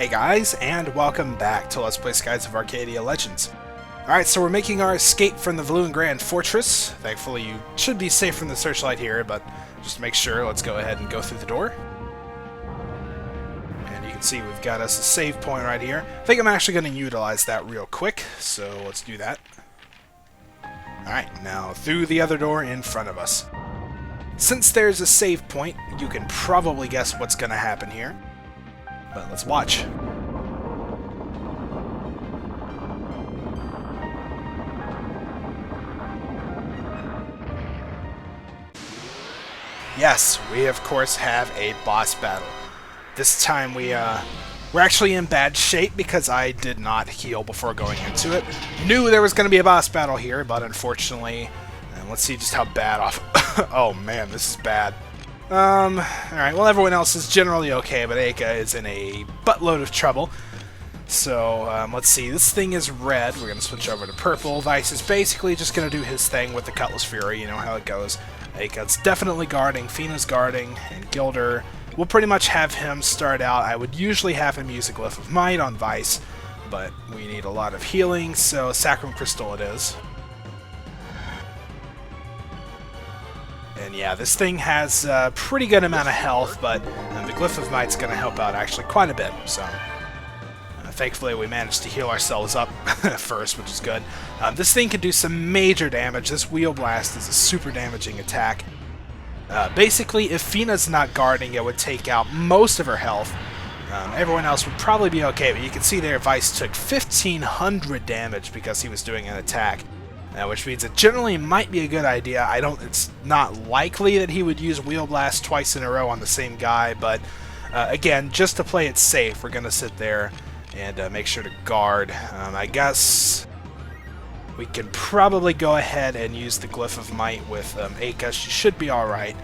Hey guys, and welcome back to Let's Play Skies of Arcadia Legends. Alright, so we're making our escape from the Valuan Grand Fortress. Thankfully you should be safe from the searchlight here, but just to make sure, let's go ahead and go through the door. And you can see we've got us a save point right here. I think I'm actually going to utilize that real quick, so let's do that. Alright, now through the other door in front of us. Since there's a save point, you can probably guess what's going to happen here. But let's watch. Yes, we of course have a boss battle. This time we're actually in bad shape because I did not heal before going into it. Knew there was going to be a boss battle here, but unfortunately, and let's see just how bad off. Oh man, this is bad. Alright, well everyone else is generally okay, but Aka is in a buttload of trouble. So, let's see, this thing is red, we're going to switch over to purple. Vice is basically just going to do his thing with the Cutlass Fury, you know how it goes. Aka's definitely guarding, Fina's guarding, and Gilder will pretty much have him start out. I would usually have him use a Glyph of Might on Vice, but we need a lot of healing, so Sacrum Crystal it is. And yeah, this thing has a pretty good amount of health, but the Glyph of Might's going to help out actually quite a bit. So, thankfully we managed to heal ourselves up first, which is good. This thing can do some major damage. This Wheel Blast is a super damaging attack. Basically, if Fina's not guarding, it would take out most of her health. Everyone else would probably be okay, but you can see there Vice took 1,500 damage because he was doing an attack. Which means it generally might be a good idea. It's not likely that he would use Wheel Blast twice in a row on the same guy, but again, just to play it safe, we're going to sit there and make sure to guard. I guess we can probably go ahead and use the Glyph of Might with Aka. She should be alright.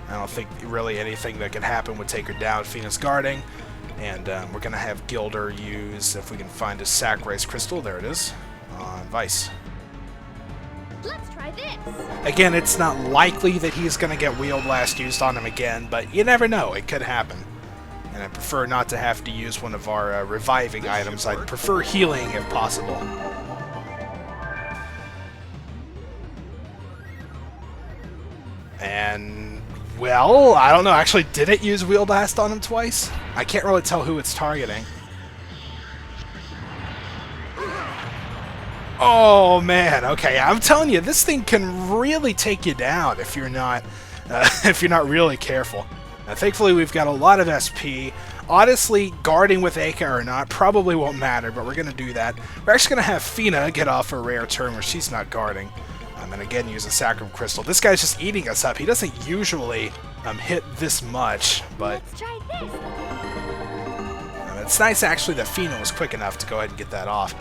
I don't think really anything that could happen would take her down. Fina's guarding, and we're going to have Gilder use, if we can find a Sacrifice Crystal, there it is, on Vice. Let's try this. Again, it's not likely that he's going to get Wheel Blast used on him again, but you never know, it could happen. And I prefer not to have to use one of our reviving items. I'd prefer healing if possible. And, well, I don't know, actually, did it use Wheel Blast on him twice? I can't really tell who it's targeting. Oh man, okay, I'm telling you, this thing can really take you down if you're not really careful. Thankfully, we've got a lot of SP. Honestly, guarding with Aka or not probably won't matter, but we're going to do that. We're actually going to have Fina get off a rare turn where she's not guarding. And again, use a Sacrum Crystal. This guy's just eating us up. He doesn't usually hit this much, but Let's try this. It's nice actually that Fina was quick enough to go ahead and get that off.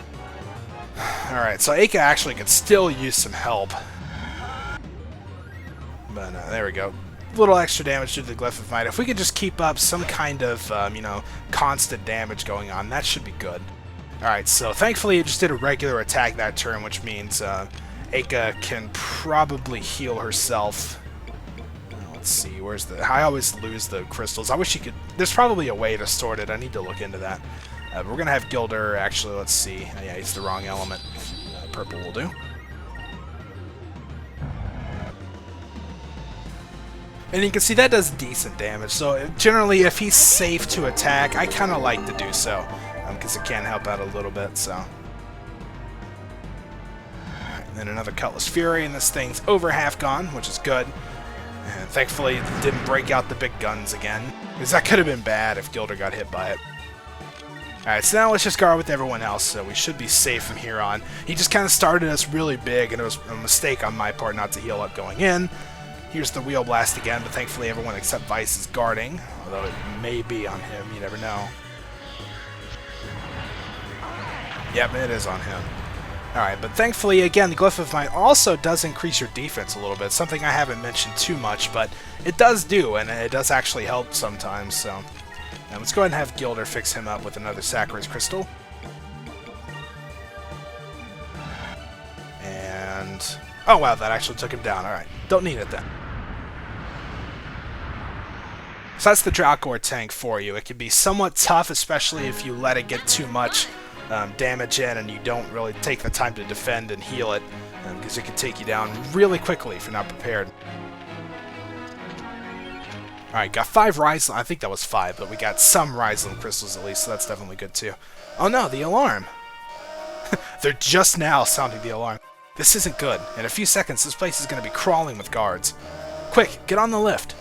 Alright, so Aka actually could still use some help. But there we go. A little extra damage due to the Glyph of Might. If we could just keep up some kind of, constant damage going on, that should be good. Alright, so thankfully it just did a regular attack that turn, which means Aka can probably heal herself. Let's see, where's the... I always lose the crystals. I wish you could... There's probably a way to sort it. I need to look into that. We're going to have Gilder, actually, let's see. Oh, yeah, he's the wrong element. Purple will do. And you can see that does decent damage, so generally if he's safe to attack, I kind of like to do so, because it can help out a little bit, so. Alright, and then another Cutlass Fury, and this thing's over half gone, which is good. And thankfully it didn't break out the big guns again, because that could have been bad if Gilder got hit by it. Alright, so now let's just guard with everyone else, so we should be safe from here on. He just kind of started us really big, and it was a mistake on my part not to heal up going in. Here's the Wheel Blast again, but thankfully everyone except Vice is guarding, although it may be on him, you never know. Yep, it is on him. Alright, but thankfully, again, the Glyph of Might also does increase your defense a little bit, something I haven't mentioned too much, but it does do, and it does actually help sometimes, so... Now let's go ahead and have Gilder fix him up with another Sacrifice Crystal. And... oh wow, that actually took him down. Alright, don't need it then. So that's the Dracor tank for you. It can be somewhat tough, especially if you let it get too much damage in and you don't really take the time to defend and heal it, because it can take you down really quickly if you're not prepared. Alright, got 5 Ryzlin. I think that was 5, but we got some Ryzlin crystals at least, so that's definitely good too. Oh no, the alarm! They're just now sounding the alarm. This isn't good. In a few seconds, this place is going to be crawling with guards. Quick, get on the lift!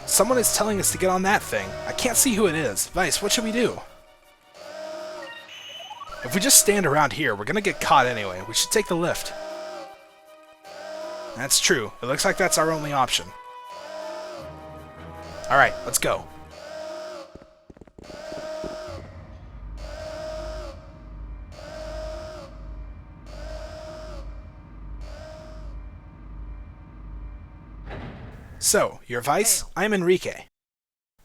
Someone is telling us to get on that thing. I can't see who it is. Vice, what should we do? If we just stand around here, we're gonna get caught anyway. We should take the lift. That's true. It looks like that's our only option. Alright, let's go. So, you're Vice? I'm Enrique.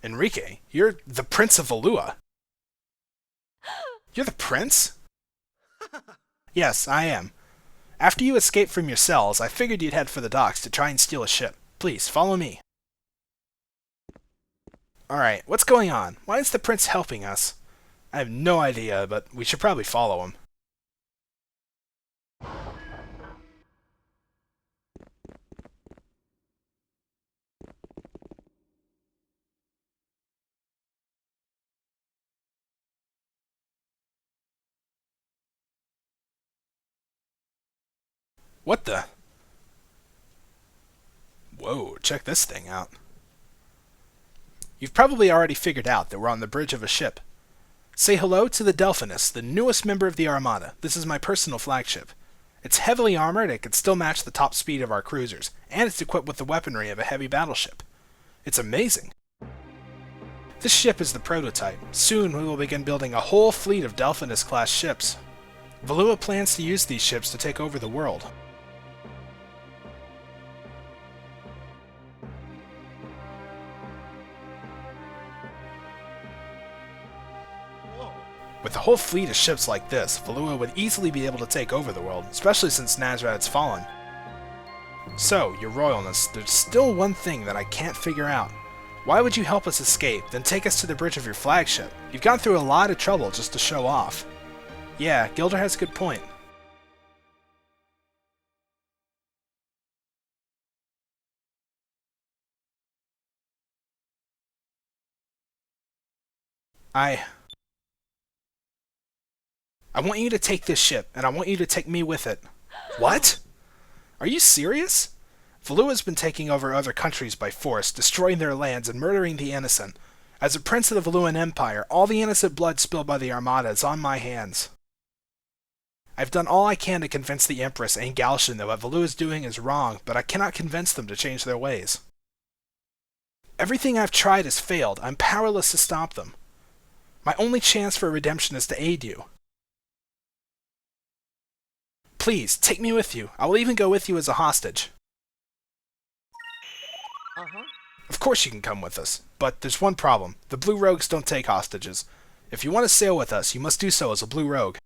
Enrique? You're the Prince of Valua. You're the Prince? Yes, I am. After you escaped from your cells, I figured you'd head for the docks to try and steal a ship. Please, follow me. Alright, what's going on? Why is the Prince helping us? I have no idea, but we should probably follow him. What the? Whoa, check this thing out. You've probably already figured out that we're on the bridge of a ship. Say hello to the Delphinus, the newest member of the Armada. This is my personal flagship. It's heavily armored and can still match the top speed of our cruisers, and it's equipped with the weaponry of a heavy battleship. It's amazing. This ship is the prototype. Soon we will begin building a whole fleet of Delphinus-class ships. Valua plans to use these ships to take over the world. With a whole fleet of ships like this, Valua would easily be able to take over the world, especially since Nazrad's fallen. So, Your Royalness, there's still one thing that I can't figure out. Why would you help us escape, then take us to the bridge of your flagship? You've gone through a lot of trouble just to show off. Yeah, Gilder has a good point. I want you to take this ship, and I want you to take me with it. What? Are you serious? Valua's been taking over other countries by force, destroying their lands and murdering the innocent. As a prince of the Valuan Empire, all the innocent blood spilled by the Armada is on my hands. I've done all I can to convince the Empress and Galshan that what Valua is doing is wrong, but I cannot convince them to change their ways. Everything I've tried has failed. I'm powerless to stop them. My only chance for redemption is to aid you. Please, take me with you. I will even go with you as a hostage. Of course you can come with us, but there's one problem. The Blue Rogues don't take hostages. If you want to sail with us, you must do so as a Blue Rogue.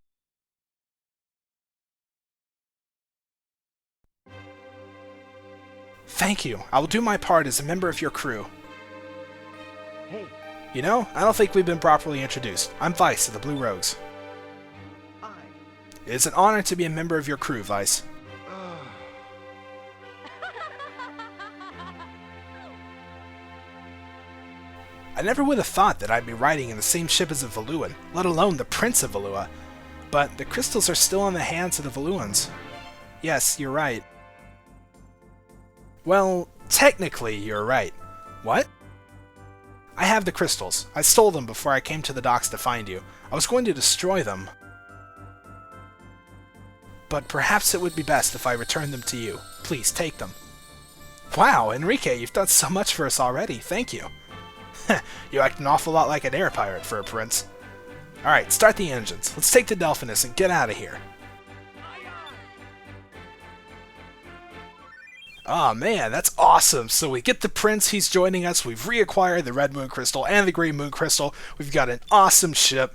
Thank you. I will do my part as a member of your crew. Hey. You know, I don't think we've been properly introduced. I'm Vice of the Blue Rogues. It is an honor to be a member of your crew, Vice. I never would have thought that I'd be riding in the same ship as a Valuan, let alone the Prince of Valua. But the crystals are still in the hands of the Valuans. Yes, you're right. Well, technically you're right. What? I have the crystals. I stole them before I came to the docks to find you. I was going to destroy them. But perhaps it would be best if I returned them to you. Please, take them. Wow, Enrique, you've done so much for us already. Thank you. You act an awful lot like an air pirate for a prince. Alright, start the engines. Let's take the Delphinus and get out of here. Aw, man, that's awesome. So we get the prince, he's joining us. We've reacquired the Red Moon Crystal and the Green Moon Crystal. We've got an awesome ship.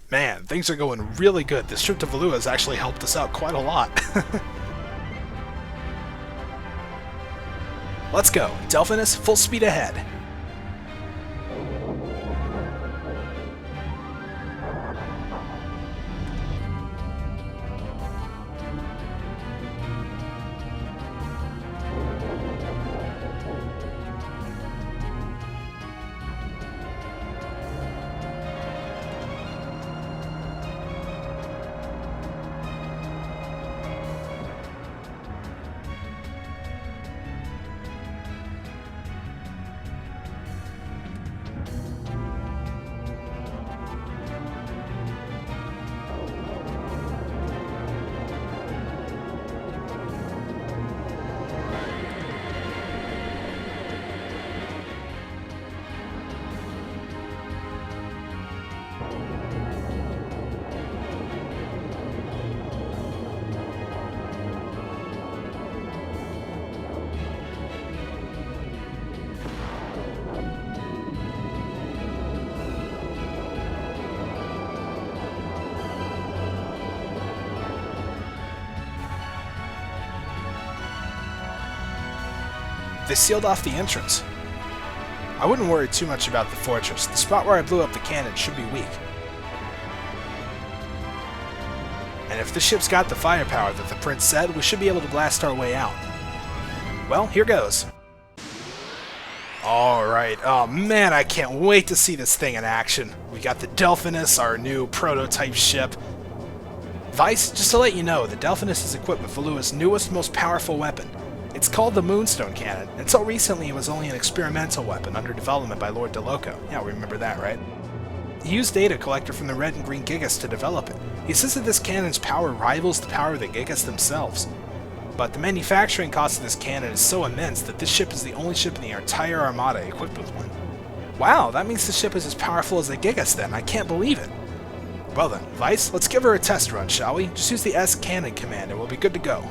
Man, things are going really good. This trip to Valua has actually helped us out quite a lot. Let's go. Delphinus, full speed ahead. They sealed off the entrance. I wouldn't worry too much about the fortress. The spot where I blew up the cannon should be weak. And if the ship's got the firepower that the prince said, we should be able to blast our way out. Well, here goes. Alright, oh man, I can't wait to see this thing in action. We got the Delphinus, our new prototype ship. Vice, just to let you know, the Delphinus is equipped with Valua's newest, most powerful weapon. It's called the Moonstone Cannon. Until recently, it was only an experimental weapon under development by Lord DeLoco. Yeah, remember that, right? He used data collected from the Red and Green Gigas to develop it. He says that this cannon's power rivals the power of the Gigas themselves. But the manufacturing cost of this cannon is so immense that this ship is the only ship in the entire Armada equipped with one. Wow, that means the ship is as powerful as the Gigas then. I can't believe it. Well then, Vice, let's give her a test run, shall we? Just use the S cannon command and we'll be good to go.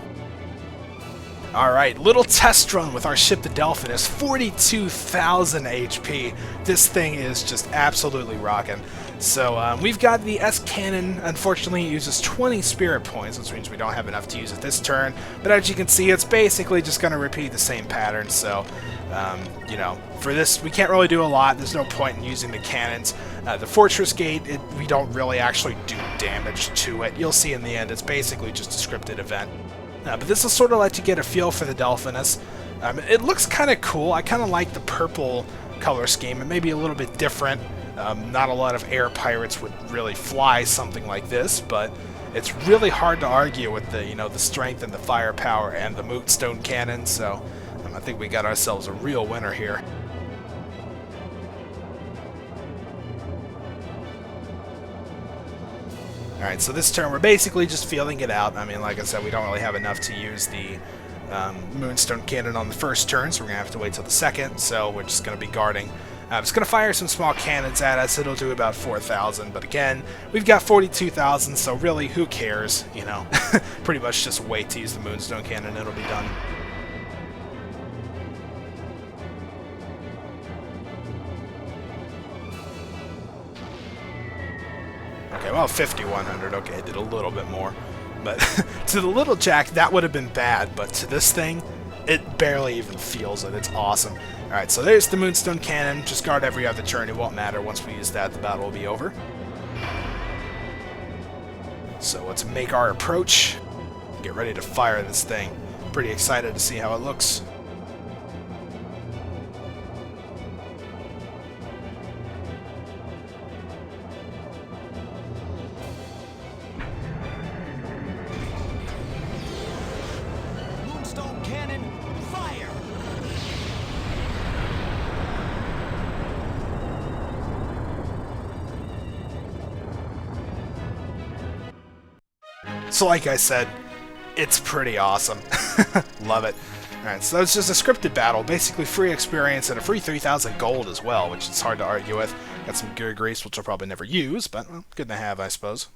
Alright, little test run with our ship the Delphinus, 42,000 HP. This thing is just absolutely rocking. So we've got the S cannon. Unfortunately, it uses 20 spirit points, which means we don't have enough to use it this turn. But as you can see, it's basically just going to repeat the same pattern. So, you know, for this, we can't really do a lot. There's no point in using the cannons. The Fortress Gate, we don't really actually do damage to it. You'll see in the end, it's basically just a scripted event. But this will sort of let you get a feel for the Delphinus. It looks kind of cool. I kind of like the purple color scheme. It may be a little bit different. Not a lot of air pirates would really fly something like this, but it's really hard to argue with the, you know, the strength and the firepower and the Moonstone Cannon. So I think we got ourselves a real winner here. Alright, so this turn we're basically just feeling it out. I mean, like I said, we don't really have enough to use the Moonstone Cannon on the first turn, so we're going to have to wait till the second, so we're just going to be guarding. I'm just going to fire some small cannons at us. It'll do about 4,000, but again, we've got 42,000, so really, who cares, you know? Pretty much just wait to use the Moonstone Cannon, it'll be done. Okay, well, 5,100. Okay, did a little bit more. But to the little Jack, that would have been bad. But to this thing, it barely even feels it. It's awesome. Alright, so there's the Moonstone Cannon. Just guard every other turn. It won't matter. Once we use that, the battle will be over. So let's make our approach. Get ready to fire this thing. Pretty excited to see how it looks. So like I said, it's pretty awesome. Love it. Alright, so it's just a scripted battle, basically free experience and a free 3,000 gold as well, which is hard to argue with. Got some gear grease, which I'll probably never use, but well, good to have, I suppose.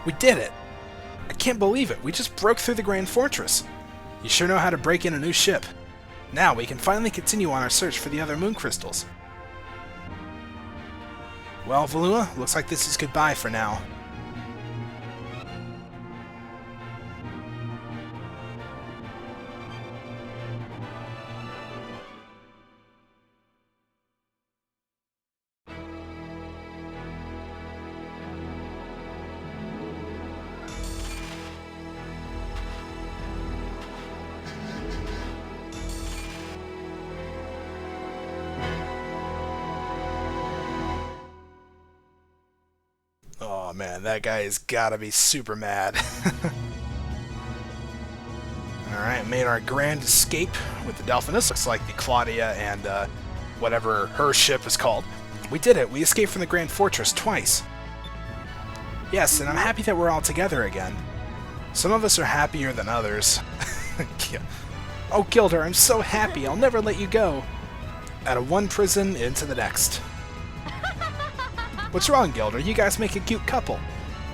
We did it! I can't believe it. We just broke through the Grand Fortress. You sure know how to break in a new ship. Now we can finally continue on our search for the other moon crystals. Well, Valua, looks like this is goodbye for now. Oh man, that guy has gotta be super mad. Alright, made our grand escape with the Delphinus. Looks like the Claudia and whatever her ship is called. We did it! We escaped from the Grand Fortress twice! Yes, and I'm happy that we're all together again. Some of us are happier than others. Oh, Gilder, I'm so happy! I'll never let you go! Out of one prison, into the next. What's wrong, Gilder? You guys make a cute couple.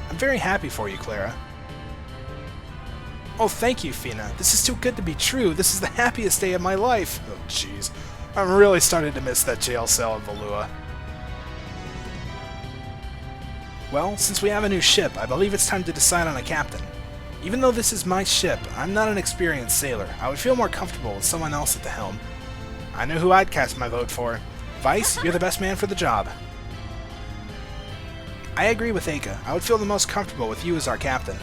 I'm very happy for you, Clara. Oh, thank you, Fina. This is too good to be true. This is the happiest day of my life. Oh, jeez. I'm really starting to miss that jail cell in Valua. Well, since we have a new ship, I believe it's time to decide on a captain. Even though this is my ship, I'm not an experienced sailor. I would feel more comfortable with someone else at the helm. I know who I'd cast my vote for. Vice, you're the best man for the job. I agree with Aka. I would feel the most comfortable with you as our captain.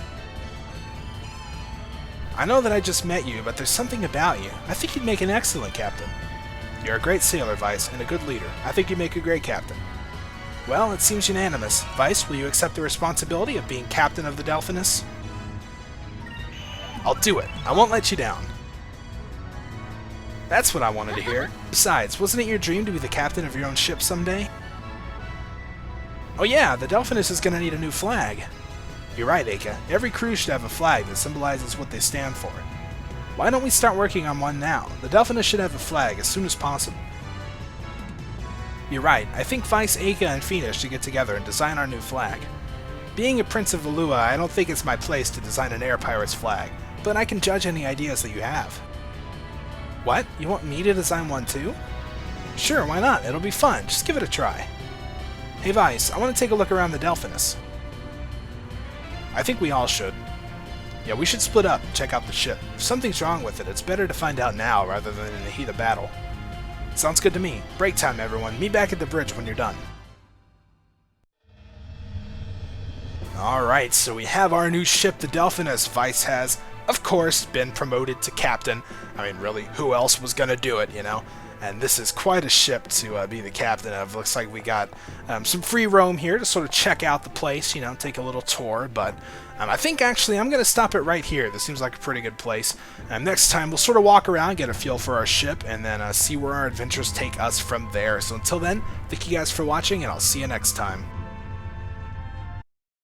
I know that I just met you, but there's something about you. I think you'd make an excellent captain. You're a great sailor, Vice, and a good leader. I think you'd make a great captain. Well, it seems unanimous. Vice, will you accept the responsibility of being captain of the Delphinus? I'll do it. I won't let you down. That's what I wanted to hear. Besides, wasn't it your dream to be the captain of your own ship someday? Oh yeah, the Delphinus is gonna need a new flag. You're right, Aka. Every crew should have a flag that symbolizes what they stand for. Why don't we start working on one now? The Delphinus should have a flag as soon as possible. You're right. I think Vice, Aka, and Fina should get together and design our new flag. Being a Prince of Valua, I don't think it's my place to design an Air Pirate's flag, but I can judge any ideas that you have. What? You want me to design one too? Sure, why not? It'll be fun. Just give it a try. Hey Vice, I want to take a look around the Delphinus. I think we all should. Yeah, we should split up and check out the ship. If something's wrong with it, it's better to find out now rather than in the heat of battle. Sounds good to me. Break time, everyone. Meet back at the bridge when you're done. Alright, so we have our new ship, the Delphinus. Vice has, of course, been promoted to captain. I mean, really, who else was gonna do it, you know? And this is quite a ship to be the captain of. Looks like we got some free roam here to sort of check out the place, you know, take a little tour. But I think actually I'm going to stop it right here. This seems like a pretty good place. Next time we'll sort of walk around, get a feel for our ship, and then see where our adventures take us from there. So until then, thank you guys for watching, and I'll see you next time.